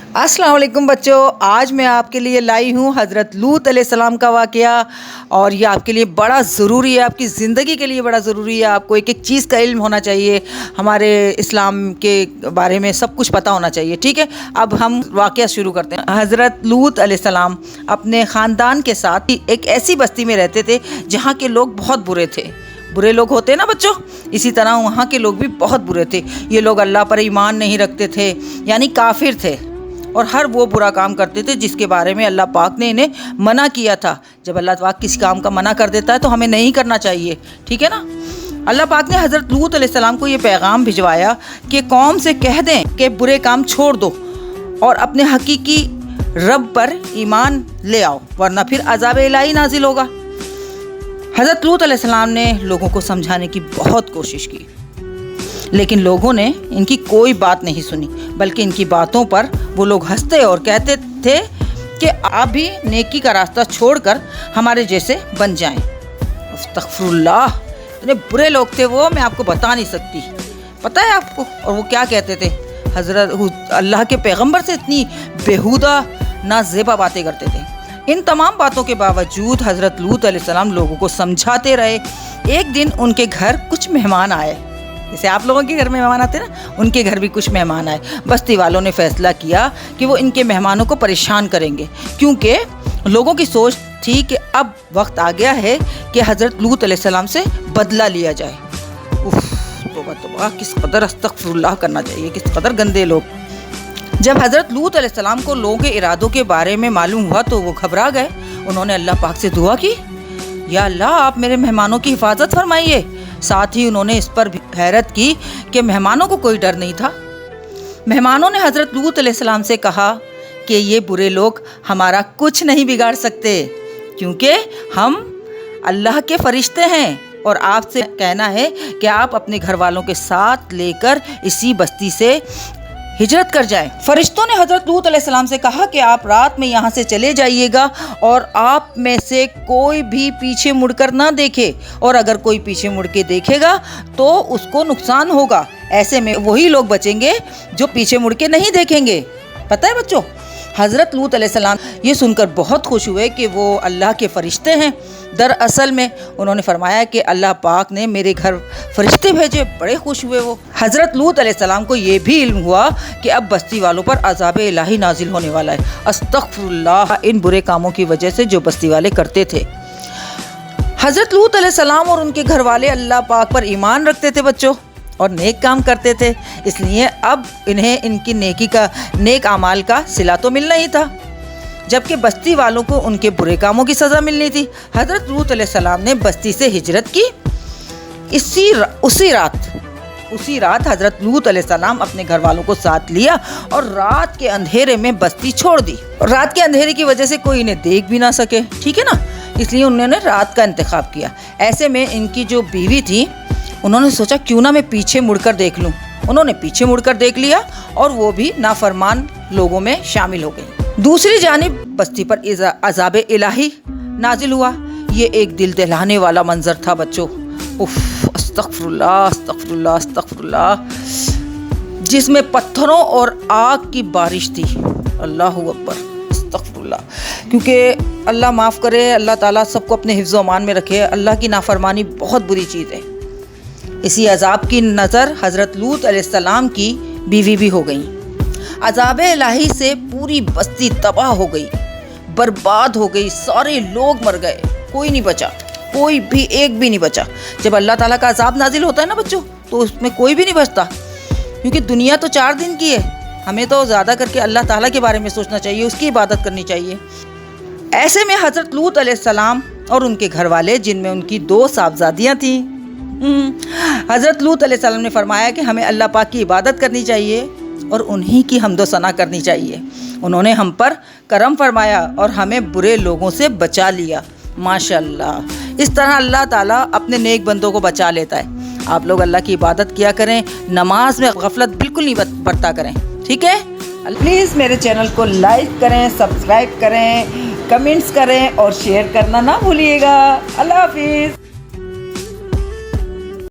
अस्सलाम वालेकुम बच्चों, आज मैं आपके लिए लाई हूँ हज़रत लूत अलैहिस्सलाम का वाक़या। और ये आपके लिए बड़ा ज़रूरी है, आपकी ज़िंदगी के लिए बड़ा ज़रूरी है। आपको एक एक चीज़ का इल्म होना चाहिए, हमारे इस्लाम के बारे में सब कुछ पता होना चाहिए। ठीक है, अब हम वाक़या शुरू करते हैं। हज़रत लूत अलैहिस्सलाम अपने ख़ानदान के साथ एक ऐसी बस्ती में रहते थे जहाँ के लोग बहुत बुरे थे। बुरे लोग होते हैं ना बच्चों, इसी तरह वहाँ के लोग भी बहुत बुरे थे। ये लोग अल्लाह पर ईमान नहीं रखते थे, यानी काफिर थे, और हर वो बुरा काम करते थे जिसके बारे में अल्लाह पाक ने इन्हें मना किया था। जब अल्लाह पाक किसी काम का मना कर देता है तो हमें नहीं करना चाहिए, ठीक है ना। अल्लाह पाक ने हज़रत लूत अलैहिस्सलाम को ये पैगाम भिजवाया कि कौम से कह दें कि बुरे काम छोड़ दो और अपने हकीकी रब पर ईमान ले आओ, वरना फिर अज़ाब इलाही नाजिल होगा। हज़रत लूत अलैहिस्सलाम ने लोगों को समझाने की बहुत कोशिश की, लेकिन लोगों ने इनकी कोई बात नहीं सुनी, बल्कि इनकी बातों पर वो लोग हंसते और कहते थे कि आप भी नेकी का रास्ता छोड़कर हमारे जैसे बन जाएं। अस्तगफिरुल्लाह, इतने बुरे लोग थे वो, मैं आपको बता नहीं सकती। पता है आपको? और वो क्या कहते थे? हज़रत अल्लाह के पैगंबर से इतनी बेहुदा नाज़ेबा बातें करते थे। इन तमाम बातों के बावजूद हज़रत लूत अलैहिस्सलाम लोगों को समझाते रहे। एक दिन उनके घर कुछ मेहमान आए, जैसे आप लोगों के घर में मेहमान आते हैं ना, उनके घर भी कुछ मेहमान आए। बस्ती वालों ने फैसला किया कि वो इनके मेहमानों को परेशान करेंगे, क्योंकि लोगों की सोच थी कि अब वक्त आ गया है कि हज़रत लूत अलैहिस्सलाम से बदला लिया जाए। तौबा, किस कदर अस्तगफिरुल्लाह करना चाहिए, किस कदर गंदे लोग। जब हज़रत लूत अलैहिस्सलाम को लोगों के इरादों के बारे में मालूम हुआ तो वो घबरा गए। उन्होंने अल्लाह पाक से दुआ की, या अल्लाह आप मेरे मेहमानों की हिफाजत फरमाइए। साथ ही उन्होंने इस पर हैरत की कि मेहमानों को कोई डर नहीं था। मेहमानों ने हज़रत लूत अलैहिस्सलाम से कहा कि ये बुरे लोग हमारा कुछ नहीं बिगाड़ सकते, क्योंकि हम अल्लाह के फरिश्ते हैं, और आपसे कहना है कि आप अपने घर वालों के साथ लेकर इसी बस्ती से हिजरत कर जाएं। फरिश्तों ने हज़रत लूत अलैहिस्सलाम से कहा कि आप रात में यहाँ से चले जाइएगा और आप में से कोई भी पीछे मुड़कर ना देखे, और अगर कोई पीछे मुड़ के देखेगा तो उसको नुकसान होगा। ऐसे में वही लोग बचेंगे जो पीछे मुड़ के नहीं देखेंगे। पता है बच्चों, हज़रत लूत अलैहिस्सलाम ये सुनकर बहुत खुश हुए कि वो अल्लाह के फरिश्ते हैं। दरअसल में उन्होंने फरमाया कि अल्लाह पाक ने मेरे घर फरिश्ते भेजे। बड़े खुश हुए वो। हज़रत लूत अलैहिस्सलाम को ये भी इल्म हुआ कि अब बस्ती वालों पर अज़ाब इलाही नाजिल होने वाला है। अस्तगफिरुल्लाह, इन बुरे कामों की वजह से जो बस्ती वाले करते थे। हज़रत लूत अलैहिस्सलाम और उनके घर वाले अल्लाह पाक पर ईमान रखते थे बच्चों, और नेक काम करते थे, इसलिए अब इन्हें इनकी नेकी का नेक अमाल का सिला तो मिलना ही था, जबकि बस्ती वालों को उनके बुरे कामों की सज़ा मिलनी थी। हज़रत लूत अलैहिस्सलाम ने बस्ती से हिजरत की। उसी रात हज़रत लूत अलैहिस्सलाम अपने घर वालों को साथ लिया और रात के अंधेरे में बस्ती छोड़ दी। और रात के अंधेरे की वजह से कोई इन्हें देख भी ना सके, ठीक है ना, इसलिए उन्होंने रात का इंतखाब किया। ऐसे में इनकी जो बीवी थी, उन्होंने सोचा क्यों ना मैं पीछे मुड़कर देख लूं। उन्होंने पीछे मुड़कर देख लिया और वो भी नाफरमान लोगों में शामिल हो गई। दूसरी जानिब बस्ती पर अज़ाब इलाही नाजिल हुआ। ये एक दिल दहलाने वाला मंजर था बच्चों। उफ, अस्तगफिरुल्लाह अस्तगफिरुल्लाह अस्तगफिरुल्लाह, जिसमें पत्थरों और आग की बारिश थी। अल्लाहु अकबर, अस्तगफिरुल्लाह। क्योंकि अल्लाह माफ़ करे, अल्लाह ताला सबको अपने हिफ्ज़-ओ अमान में रखे। अल्लाह की नाफरमानी बहुत बुरी चीज़ है। इसी अजाब की नज़र हज़रत लूत अलैहिस्सलाम की बीवी भी हो गई। अजाब इलाही से पूरी बस्ती तबाह हो गई, बर्बाद हो गई, सारे लोग मर गए, कोई नहीं बचा, कोई भी एक भी नहीं बचा। जब अल्लाह ताला का अजाब नाजिल होता है ना बच्चों, तो उसमें कोई भी नहीं बचता, क्योंकि दुनिया तो 4 दिन की है। हमें तो ज़्यादा करके अल्लाह ताला के बारे में सोचना चाहिए, उसकी इबादत करनी चाहिए। ऐसे में हज़रत लूत अलैहिस्सलाम और उनके घर वाले, जिनमें उनकी 2 साहबजादियाँ थीं, हज़रत लूत अलैहिस्सलाम ने फरमाया कि हमें अल्लाह पाक की इबादत करनी चाहिए और उन्हीं की हम्दो सना करनी चाहिए। उन्होंने हम पर करम फरमाया और हमें बुरे लोगों से बचा लिया। माशाअल्लाह, इस तरह अल्लाह ताला अपने नेक बंदों को बचा लेता है। आप लोग अल्लाह की इबादत किया करें, नमाज में गफलत बिल्कुल नहीं बरता करें, ठीक है। प्लीज़ मेरे चैनल को लाइक करें, सब्सक्राइब करें, कमेंट्स करें और शेयर करना ना भूलिएगा। अल्लाह हाफिज़।